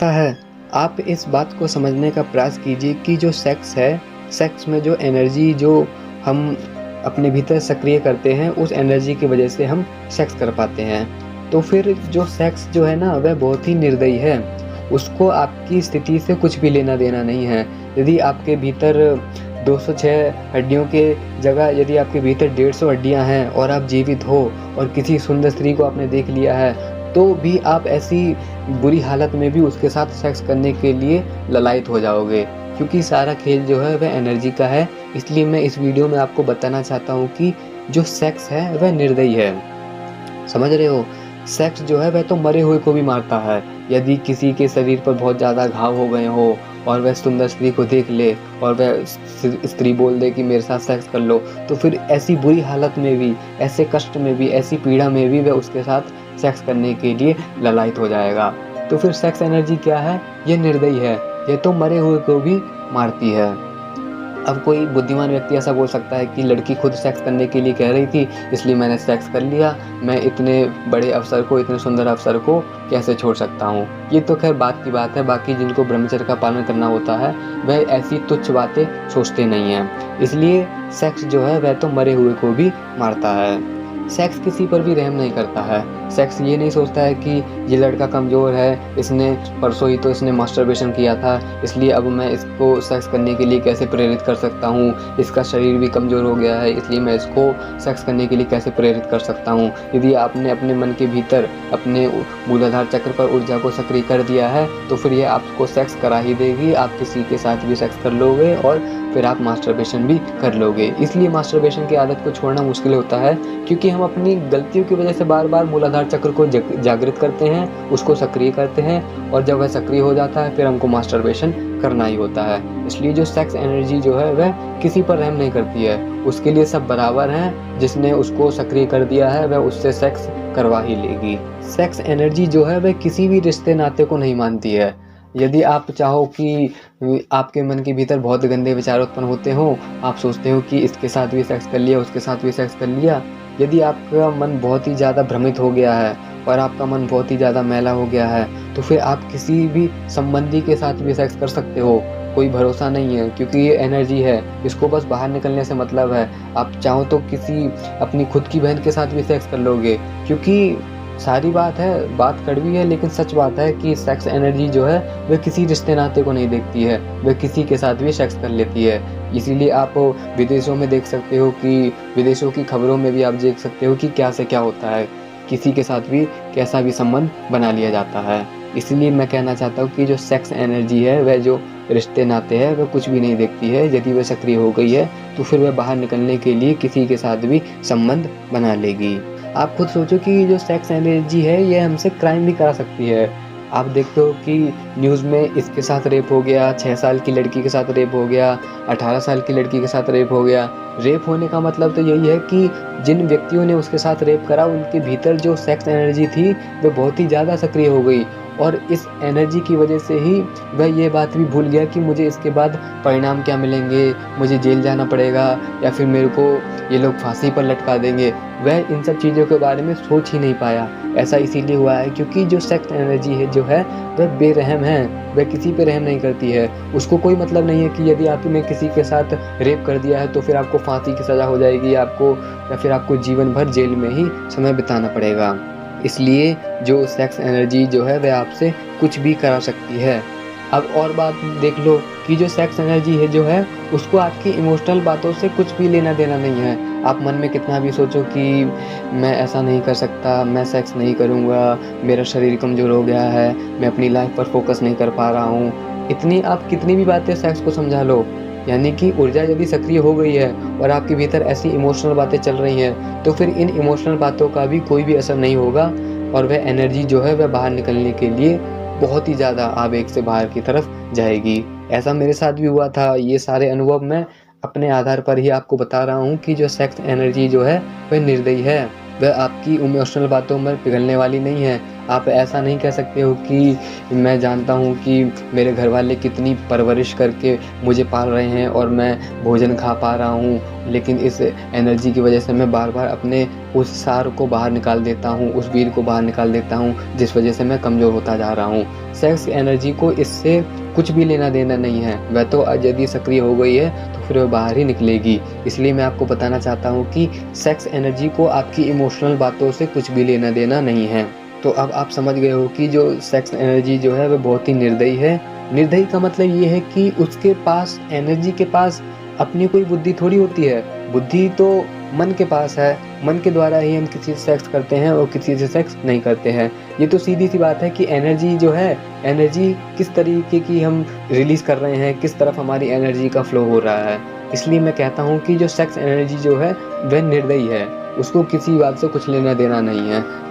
पता है, आप इस बात को समझने का प्रयास कीजिए कि जो सेक्स है, सेक्स में जो एनर्जी जो हम अपने भीतर सक्रिय करते हैं, उस एनर्जी की वजह से हम सेक्स कर पाते हैं। तो फिर जो सेक्स जो है ना, वह बहुत ही निर्दयी है। उसको आपकी स्थिति से कुछ भी लेना देना नहीं है। यदि आपके भीतर 206 हड्डियों के जगह यदि आपके भीतर 150 हड्डियाँ हैं और आप जीवित हो और किसी सुंदर स्त्री को आपने देख लिया है, तो भी आप ऐसी बुरी हालत में भी उसके साथ सेक्स करने के लिए ललायत हो जाओगे, क्योंकि सारा खेल जो है वह एनर्जी का है। इसलिए मैं इस वीडियो में आपको बताना चाहता हूँ कि जो सेक्स है वह निर्दयी है। समझ रहे हो? सेक्स जो है वह तो मरे हुए को भी मारता है। यदि किसी के शरीर पर बहुत ज़्यादा घाव हो गए हो और वह सुंदर स्त्री को देख ले और वह स्त्री बोल दे कि मेरे साथ सेक्स कर लो, तो फिर ऐसी बुरी हालत में भी, ऐसे कष्ट में भी, ऐसी पीड़ा में भी वह उसके साथ सेक्स करने के लिए ललायत हो जाएगा। तो फिर सेक्स एनर्जी क्या है? ये निर्दयी है। ये तो मरे हुए को भी मारती है। अब कोई बुद्धिमान व्यक्ति ऐसा बोल सकता है कि लड़की खुद सेक्स करने के लिए कह रही थी, इसलिए मैंने सेक्स कर लिया। मैं इतने बड़े अवसर को, इतने सुंदर अवसर को कैसे छोड़ सकता हूँ? ये तो खैर बात की बात है। बाकी जिनको ब्रह्मचर्य का पालन करना होता है, वह ऐसी तुच्छ बातें सोचते नहीं हैं। इसलिए सेक्स जो है वह तो मरे हुए को भी मारता है। सेक्स किसी पर भी रहम नहीं करता है। सेक्स ये नहीं सोचता है कि ये लड़का कमज़ोर है, इसने परसों ही तो इसने मास्टरबेशन किया था, इसलिए अब मैं इसको सेक्स करने के लिए कैसे प्रेरित कर सकता हूँ। इसका शरीर भी कमज़ोर हो गया है, इसलिए मैं इसको सेक्स करने के लिए कैसे प्रेरित कर सकता हूँ। यदि आपने अपने मन के भीतर अपने मूलाधार चक्र पर ऊर्जा को सक्रिय कर दिया है, तो फिर ये आपको सेक्स करा ही देगी। आप किसी के साथ भी सेक्स कर लोगे और फिर आप मास्टरबेशन भी कर लोगे। इसलिए मास्टरबेशन की आदत को छोड़ना मुश्किल होता है, क्योंकि हम अपनी गलतियों की वजह से बार बार मूलाधार चक्र को जागृत करते हैं, उसको सक्रिय करते हैं, और जब वह सक्रिय हो जाता है फिर हमको मास्टरबेशन करना ही होता है। इसलिए जो सेक्स एनर्जी जो है वह किसी पर रहम नहीं करती है। उसके लिए सब बराबर हैं। जिसने उसको सक्रिय कर दिया है वह उससे सेक्स करवा ही लेगी। सेक्स एनर्जी जो है वह किसी भी रिश्ते नाते को नहीं मानती है। यदि आप चाहो कि आपके मन के भीतर बहुत गंदे विचार उत्पन्न होते हो, आप सोचते हो कि इसके साथ भी सेक्स कर लिया, उसके साथ भी सेक्स कर लिया। यदि आपका मन बहुत ही ज़्यादा भ्रमित हो गया है और आपका मन बहुत ही ज़्यादा मैला हो गया है, तो फिर आप किसी भी संबंधी के साथ भी सेक्स कर सकते हो। कोई भरोसा नहीं है, क्योंकि ये एनर्जी है, इसको बस बाहर निकलने से मतलब है। आप चाहो तो किसी अपनी खुद की बहन के साथ भी सेक्स कर लोगे, क्योंकि सारी बात है, बात कड़वी है लेकिन सच बात है कि सेक्स एनर्जी जो है वह किसी रिश्ते नाते को नहीं देखती है, वह किसी के साथ भी सेक्स कर लेती है। इसीलिए आप विदेशों में देख सकते हो कि विदेशों की खबरों में भी आप देख सकते हो कि क्या से क्या होता है, किसी के साथ भी कैसा भी संबंध बना लिया जाता है। इसलिए मैं कहना चाहता हूँ कि जो सेक्स एनर्जी है, वह जो रिश्ते नाते हैं वह कुछ भी नहीं देखती है। यदि वह सक्रिय हो गई है तो फिर वह बाहर निकलने के लिए किसी के साथ भी संबंध बना लेगी। आप खुद सोचो कि जो सेक्स एनर्जी है ये हमसे क्राइम भी करा सकती है। आप देखते हो कि न्यूज़ में इसके साथ रेप हो गया, 6 साल की लड़की के साथ रेप हो गया, 18 साल की लड़की के साथ रेप हो गया। रेप होने का मतलब तो यही है कि जिन व्यक्तियों ने उसके साथ रेप करा, उनके भीतर जो सेक्स एनर्जी थी वह बहुत ही ज़्यादा सक्रिय हो गई, और इस एनर्जी की वजह से ही वह ये बात भी भूल गया कि मुझे इसके बाद परिणाम क्या मिलेंगे, मुझे जेल जाना पड़ेगा या फिर मेरे को ये लोग फांसी पर लटका देंगे। वह इन सब चीज़ों के बारे में सोच ही नहीं पाया। ऐसा इसीलिए हुआ है क्योंकि जो सेक्स एनर्जी है जो है वह बेरहम है, वह किसी पे रहम नहीं करती है। उसको कोई मतलब नहीं है कि यदि आपने किसी के साथ रेप कर दिया है तो फिर आपको फांसी की सज़ा हो जाएगी, आपको या फिर आपको जीवन भर जेल में ही समय बिताना पड़ेगा। इसलिए जो सेक्स एनर्जी जो है वह आपसे कुछ भी करा सकती है। अब और बात देख लो कि जो सेक्स एनर्जी है जो है उसको आपकी इमोशनल बातों से कुछ भी लेना देना नहीं है। आप मन में कितना भी सोचो कि मैं ऐसा नहीं कर सकता, मैं सेक्स नहीं करूँगा, मेरा शरीर कमज़ोर हो गया है, मैं अपनी लाइफ पर फोकस नहीं कर पा रहा हूँ, इतनी आप कितनी भी बातें सेक्स को समझा लो, यानी कि ऊर्जा यदि सक्रिय हो गई है और आपके भीतर ऐसी इमोशनल बातें चल रही हैं, तो फिर इन इमोशनल बातों का भी कोई भी असर नहीं होगा और वह एनर्जी जो है वह बाहर निकलने के लिए बहुत ही ज़्यादा आवेग से बाहर की तरफ जाएगी। ऐसा मेरे साथ भी हुआ था। ये सारे अनुभव मैं अपने आधार पर ही आपको बता रहा हूँ कि जो सेक्स एनर्जी जो है वह निर्दयी है। वह आपकी इमोशनल बातों में पिघलने वाली नहीं है। आप ऐसा नहीं कह सकते हो कि मैं जानता हूँ कि मेरे घरवाले कितनी परवरिश करके मुझे पाल रहे हैं और मैं भोजन खा पा रहा हूँ, लेकिन इस एनर्जी की वजह से मैं बार-बार अपने उस सार को बाहर निकाल देता हूँ, उस वीर को बाहर निकाल देता हूँ, जिस वजह से मैं कमज़ोर होता जा रहा हूँ। सेक्स एनर्जी को इससे कुछ भी लेना-देना नहीं है। वह तो यदि सक्रिय हो गई है तो फिर वह बाहर ही निकलेगी। इसलिए मैं आपको बताना चाहता हूँ कि सेक्स एनर्जी को आपकी इमोशनल बातों से कुछ भी लेना-देना नहीं है। तो अब आप समझ गए हो कि जो सेक्स एनर्जी जो है वह बहुत ही निर्दयी है। निर्दयी का मतलब ये है कि उसके पास एनर्जी के पास अपनी कोई बुद्धि थोड़ी होती है। बुद्धि तो मन के पास है। मन के द्वारा ही हम किसी से सेक्स करते हैं और किसी से सेक्स नहीं करते हैं। ये तो सीधी-सी बात है कि एनर्जी जो है, एनर्जी किस तरीके की हम रिलीज़ कर रहे हैं, किस तरफ हमारी एनर्जी का फ्लो हो रहा है। इसलिए मैं कहता हूँ कि जो सेक्स एनर्जी जो है वह निर्दयी है। उसको किसी बात से कुछ लेना-देना नहीं है।